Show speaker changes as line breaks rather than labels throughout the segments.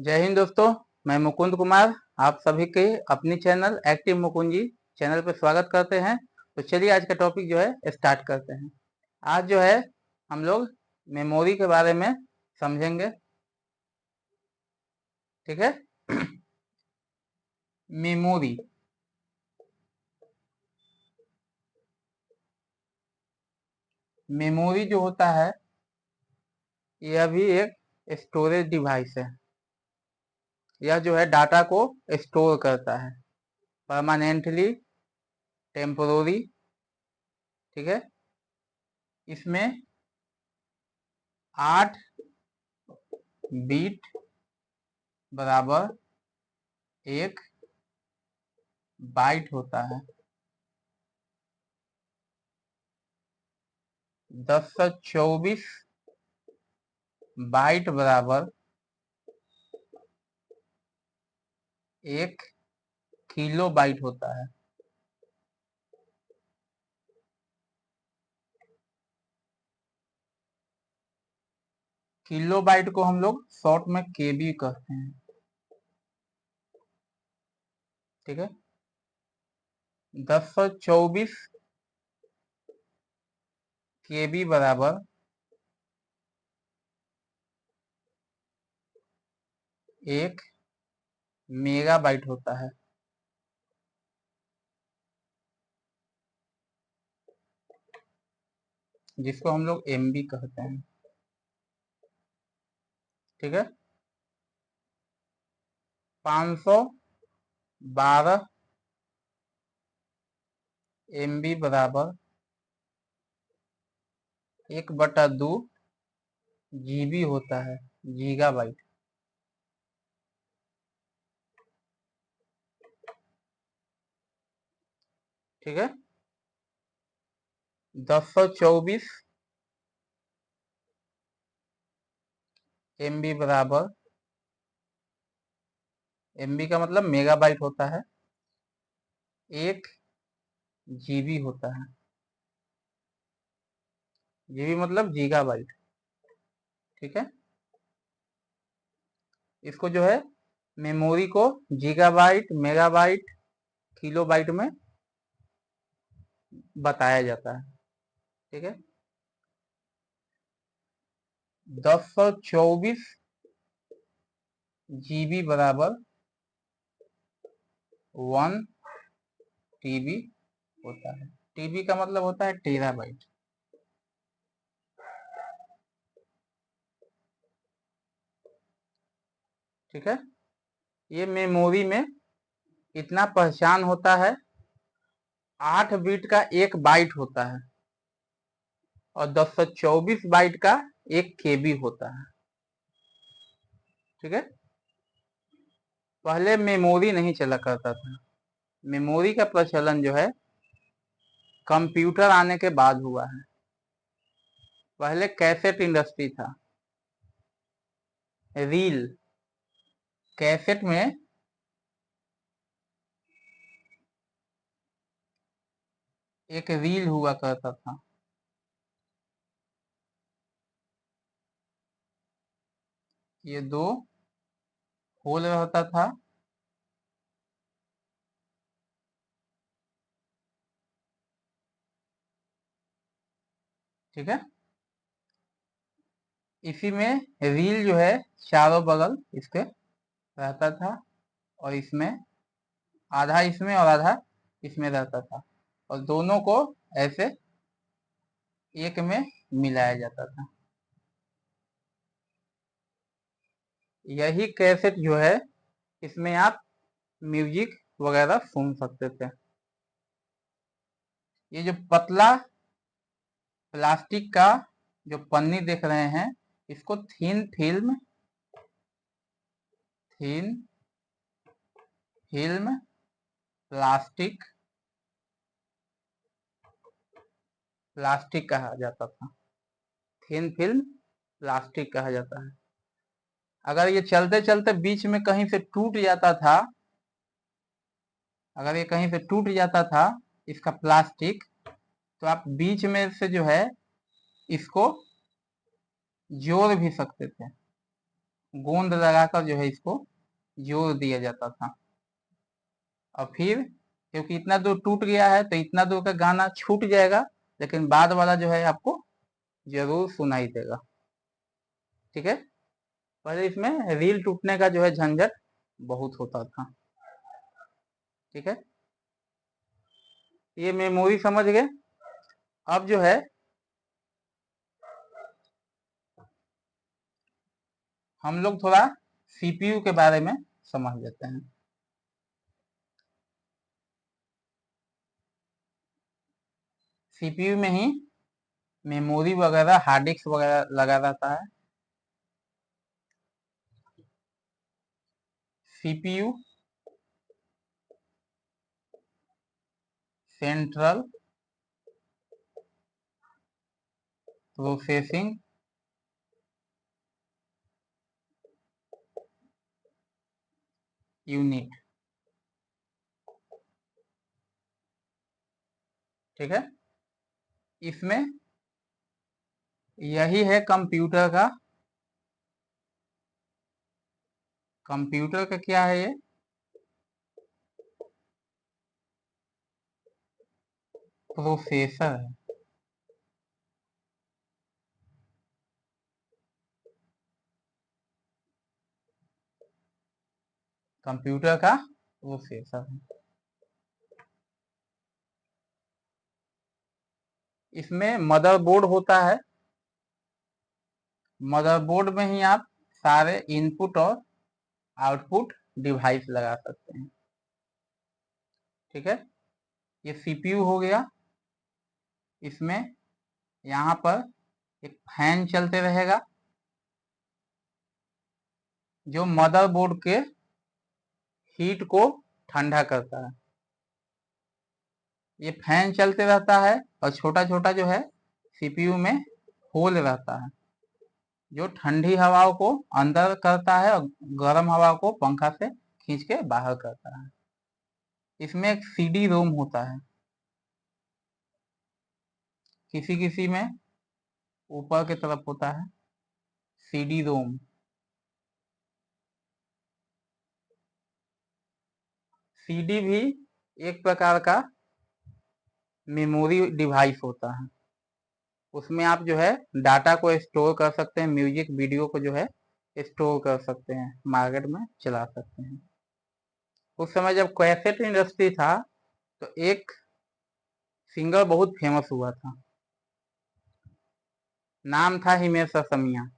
जय हिंद दोस्तों। मैं मुकुंद कुमार आप सभी के अपनी चैनल एक्टिव मुकुंद जी चैनल पर स्वागत करते हैं। तो चलिए आज का टॉपिक जो है स्टार्ट करते हैं। आज जो है हम लोग मेमोरी के बारे में समझेंगे। ठीक है। मेमोरी मेमोरी जो होता है यह भी एक स्टोरेज डिवाइस है। यह जो है डाटा को स्टोर करता है परमानेंटली, टेम्पोररी। ठीक है। इसमें 8 बीट बराबर 1 बाइट होता है। 1024 बाइट बराबर 1 किलो बाइट होता है। किलो बाइट को हम लोग शॉर्ट में केबी कहते हैं। ठीक है। 1024 केबी बराबर 1 मेगा बाइट होता है। जिसको हम लोग एमबी कहते हैं। ठीक है। 512 एमबी बराबर 1/2 जीबी होता है, गीगा बाइट। ठीक है। 1024 एमबी बराबर, एमबी का मतलब मेगाबाइट होता है, 1 जीबी होता है। जीबी मतलब गीगाबाइट। ठीक है। इसको जो है मेमोरी को गीगाबाइट, मेगाबाइट, किलोबाइट में बताया जाता है। ठीक है। 1024 जीबी बराबर 1 टीबी होता है। टीबी का मतलब होता है टेराबाइट। ठीक है। ये मेमोरी में इतना पहचान होता है, 8 बीट का 1 बाइट होता है और 1024 बाइट का 1 केबी होता है। ठीक है। पहले मेमोरी नहीं चला करता था। मेमोरी का प्रचलन जो है कंप्यूटर आने के बाद हुआ है। पहले कैसेट इंडस्ट्री था। रील, कैसेट में एक रील हुआ करता था। ये 2 होल रहता था। ठीक है। इसी में रील जो है चारों बगल इसके रहता था और इसमें आधा इसमें और आधा इसमें रहता था और दोनों को ऐसे एक में मिलाया जाता था। यही कैसेट जो है इसमें आप म्यूजिक वगैरह सुन सकते थे। ये जो पतला प्लास्टिक का जो पन्नी देख रहे हैं इसको थीन फिल्म प्लास्टिक कहा जाता था। थिन फिल्म प्लास्टिक कहा जाता है। अगर ये चलते चलते बीच में कहीं से टूट जाता था, अगर ये कहीं से टूट जाता था इसका प्लास्टिक, तो आप बीच में से जो है इसको जोड़ भी सकते थे। गोंद लगाकर जो है इसको जोड़ दिया जाता था। और फिर क्योंकि इतना दूर टूट गया है तो इतना दूर का गाना छूट जाएगा, लेकिन बाद वाला जो है आपको जरूर सुनाई देगा। ठीक है, पहले इसमें रील टूटने का जो है झंझट बहुत होता था। ठीक है, ये मेमोरी समझ गए। अब जो है हम लोग थोड़ा सीपीयू के बारे में समझ लेते हैं। सीपीयू में ही मेमोरी वगैरह, हार्ड डिस्क वगैरह लगा रहता है। CPU central processing unit. ठीक है, इसमें यही है कंप्यूटर का क्या है, ये प्रोसेसर है। कंप्यूटर का प्रोसेसर है। इसमें मदरबोर्ड होता है। मदरबोर्ड में ही आप सारे इनपुट और आउटपुट डिवाइस लगा सकते हैं। ठीक है, ये सीपीयू हो गया। इसमें यहाँ पर एक फैन चलते रहेगा जो मदरबोर्ड के हीट को ठंडा करता है। ये फैन चलते रहता है और छोटा छोटा जो है सीपीयू में होल रहता है जो ठंडी हवाओं को अंदर करता है और गर्म हवा को पंखा से खींच के बाहर करता है। इसमें एक सीडी रोम होता है, किसी किसी में ऊपर की तरफ होता है सीडी रोम। सीडी भी एक प्रकार का मेमोरी डिवाइस होता है। उसमें आप जो है डाटा को स्टोर कर सकते हैं, म्यूजिक वीडियो को जो है स्टोर कर सकते हैं, मार्केट में चला सकते हैं। उस समय जब कैसेट इंडस्ट्री था तो एक सिंगर बहुत फेमस हुआ था, नाम था हिमेश रेशमिया।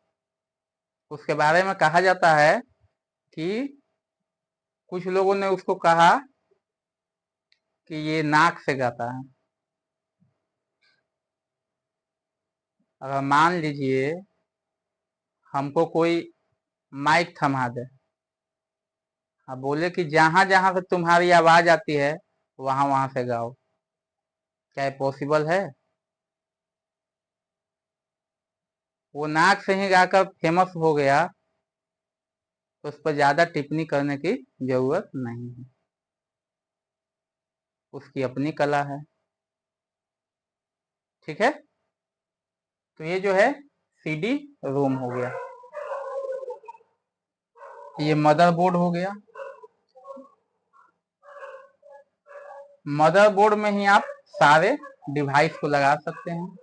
उसके बारे में कहा जाता है कि कुछ लोगों ने उसको कहा कि ये नाक से गाता है। अगर मान लीजिए हमको कोई माइक थमा दे, अब बोले कि जहां जहां से तुम्हारी आवाज आती है वहां वहां से गाओ, क्या ये पॉसिबल है? वो नाक से ही गाकर फेमस हो गया तो उस पर ज्यादा टिप्पणी करने की जरूरत नहीं है, उसकी अपनी कला है। ठीक है, तो ये जो है सीडी रोम हो गया, ये मदरबोर्ड हो गया। मदरबोर्ड में ही आप सारे डिवाइस को लगा सकते हैं।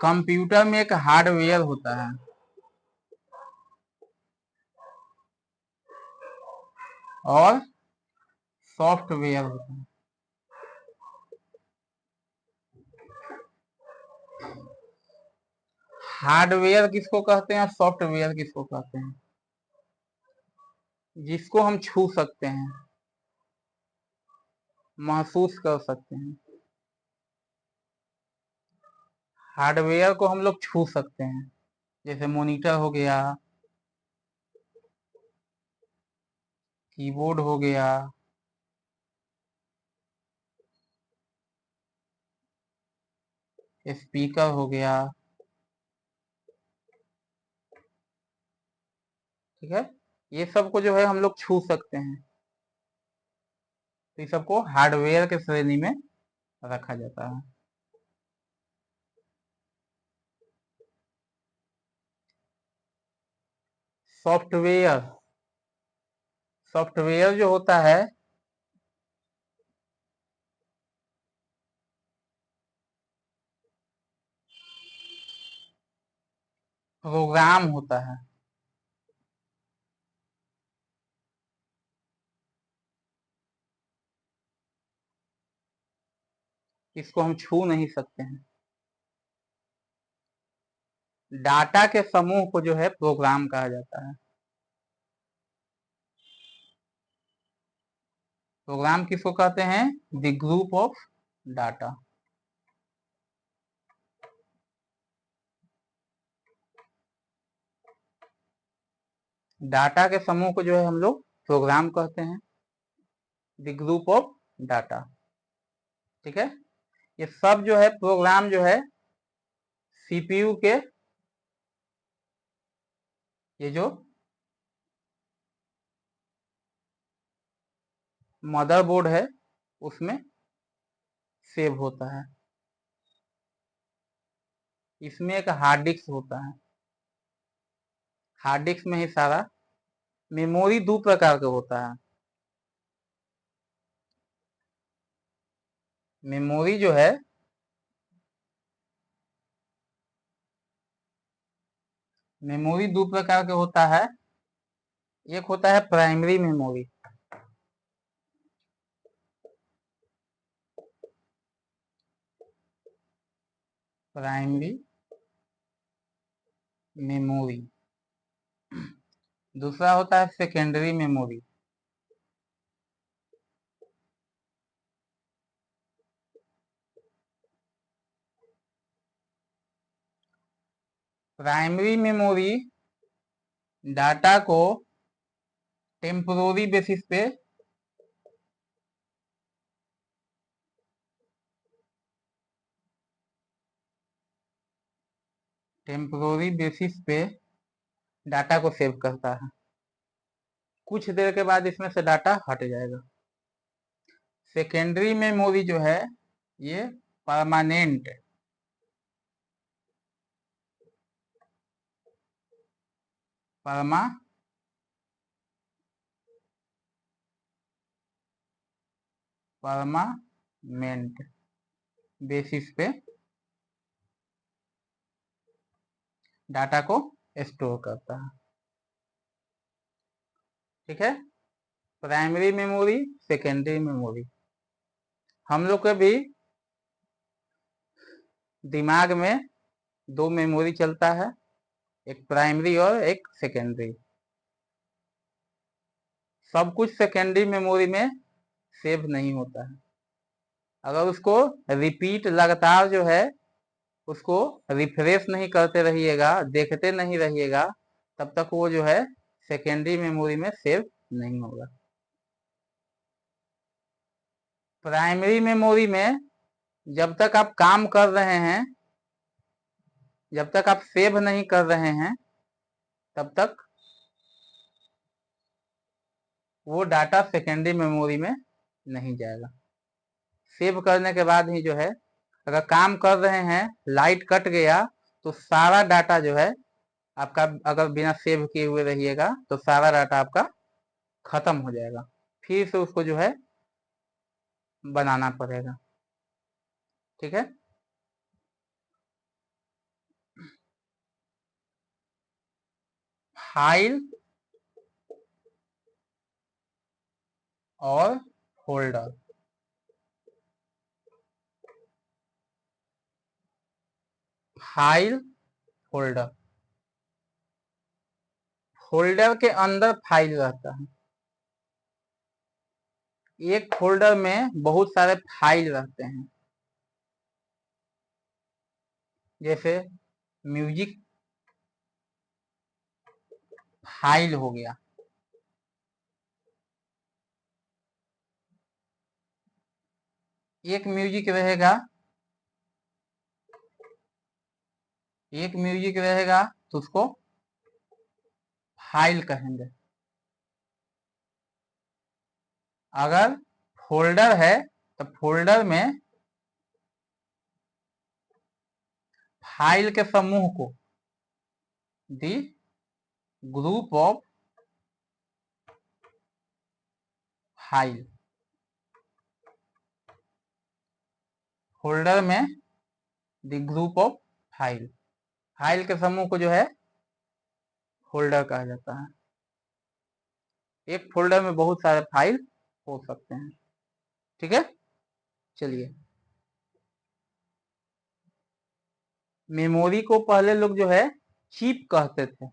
कंप्यूटर में एक हार्डवेयर होता है और सॉफ्टवेयर होता है। हार्डवेयर किसको कहते हैं, सॉफ्टवेयर किसको कहते हैं? जिसको हम छू सकते हैं, महसूस कर सकते हैं। हार्डवेयर को हम लोग छू सकते हैं, जैसे मॉनिटर हो गया, कीबोर्ड हो गया, स्पीकर हो गया। ठीक है, ये सब को जो है हम लोग छू सकते हैं, तो ये सबको हार्डवेयर के श्रेणी में रखा जाता है। सॉफ्टवेयर, सॉफ्टवेयर जो होता है प्रोग्राम होता है। इसको हम छू नहीं सकते हैं। डाटा के समूह को जो है प्रोग्राम कहा जाता है। प्रोग्राम किसको कहते हैं? The group of data. Data के समूह को जो है हम लोग प्रोग्राम कहते हैं, द ग्रुप ऑफ डाटा। ठीक है, ये सब जो है प्रोग्राम जो है सीपीयू के, ये जो मदरबोर्ड है उसमें सेव होता है। इसमें एक हार्ड डिस्क होता है, हार्ड डिस्क में ही सारा। मेमोरी दो प्रकार का होता है। मेमोरी जो है मेमोरी दो प्रकार का होता है। एक होता है प्राइमरी मेमोरी, प्राइमरी मेमोरी। दूसरा होता है secondary memory. Primary memory data को टेम्पोररी बेसिस पे डाटा को सेव करता है। कुछ देर के बाद इसमें से डाटा हट जाएगा। सेकेंडरी मेमोरी जो है ये परमानेंट परमानेंट बेसिस पे डाटा को स्टोर करता है। ठीक है, प्राइमरी मेमोरी, सेकेंडरी मेमोरी। हम लोग के भी दिमाग में दो मेमोरी चलता है, एक प्राइमरी और एक सेकेंडरी। सब कुछ सेकेंडरी मेमोरी में सेव नहीं होता है। अगर उसको रिपीट लगातार जो है उसको रिफ्रेश नहीं करते रहिएगा, देखते नहीं रहिएगा, तब तक वो जो है सेकेंडरी मेमोरी में सेव नहीं होगा। प्राइमरी मेमोरी में जब तक आप काम कर रहे हैं, जब तक आप सेव नहीं कर रहे हैं, तब तक वो डाटा सेकेंडरी मेमोरी में नहीं जाएगा। सेव करने के बाद ही जो है, अगर काम कर रहे हैं, लाइट कट गया तो सारा डाटा जो है आपका, अगर बिना सेव किए हुए रहिएगा तो सारा डाटा आपका खत्म हो जाएगा। फिर से उसको जो है बनाना पड़ेगा। ठीक है, फाइल और फोल्डर। File, folder. फोल्डर के अंदर फाइल रहता है। एक फोल्डर में बहुत सारे फाइल रहते हैं, जैसे म्यूजिक फाइल हो गया। एक म्यूजिक रहेगा, एक म्यूजिक रहेगा तो उसको फाइल कहेंगे। अगर फोल्डर है तो फोल्डर में फाइल के समूह को the group of file, folder में the group of file, file के समूह को जो है फोल्डर कहा जाता है। एक फोल्डर में बहुत सारे फाइल हो सकते हैं। ठीक है, चलिए। मेमोरी को पहले लोग जो है चिप कहते थे,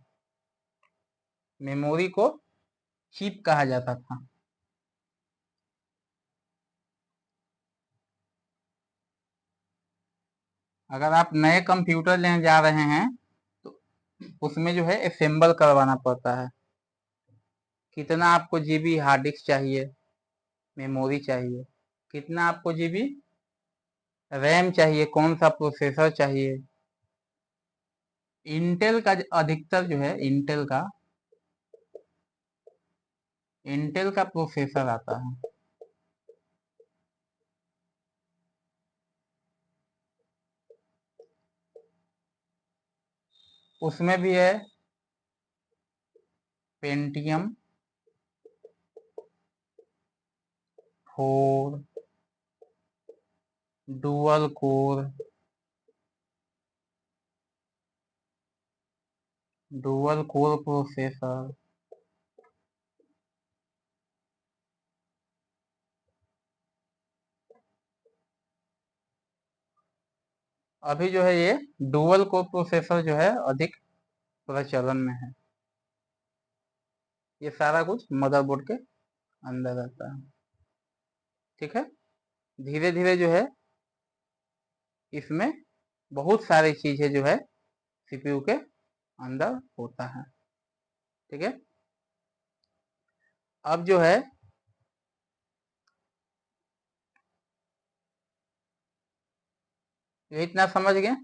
मेमोरी को चिप कहा जाता था। अगर आप नए कंप्यूटर लेने जा रहे हैं तो उसमें जो है असेंबल करवाना पड़ता है। कितना आपको जीबी हार्ड डिस्क चाहिए, मेमोरी चाहिए, कितना आपको जीबी रैम चाहिए, कौन सा प्रोसेसर चाहिए। इंटेल का अधिकतर जो है इंटेल का प्रोसेसर आता है। उसमें भी है पेंटियम 4, डुअल कोर, प्रोसेसर, अभी जो है ये डुअल कोर प्रोसेसर जो है अधिक प्रचलन में है। ये सारा कुछ मदरबोर्ड के अंदर रहता है। ठीक है, धीरे धीरे जो है इसमें बहुत सारी चीजें जो है सीपीयू के अंदर होता है। ठीक है, अब जो है ये इतना समझ गए।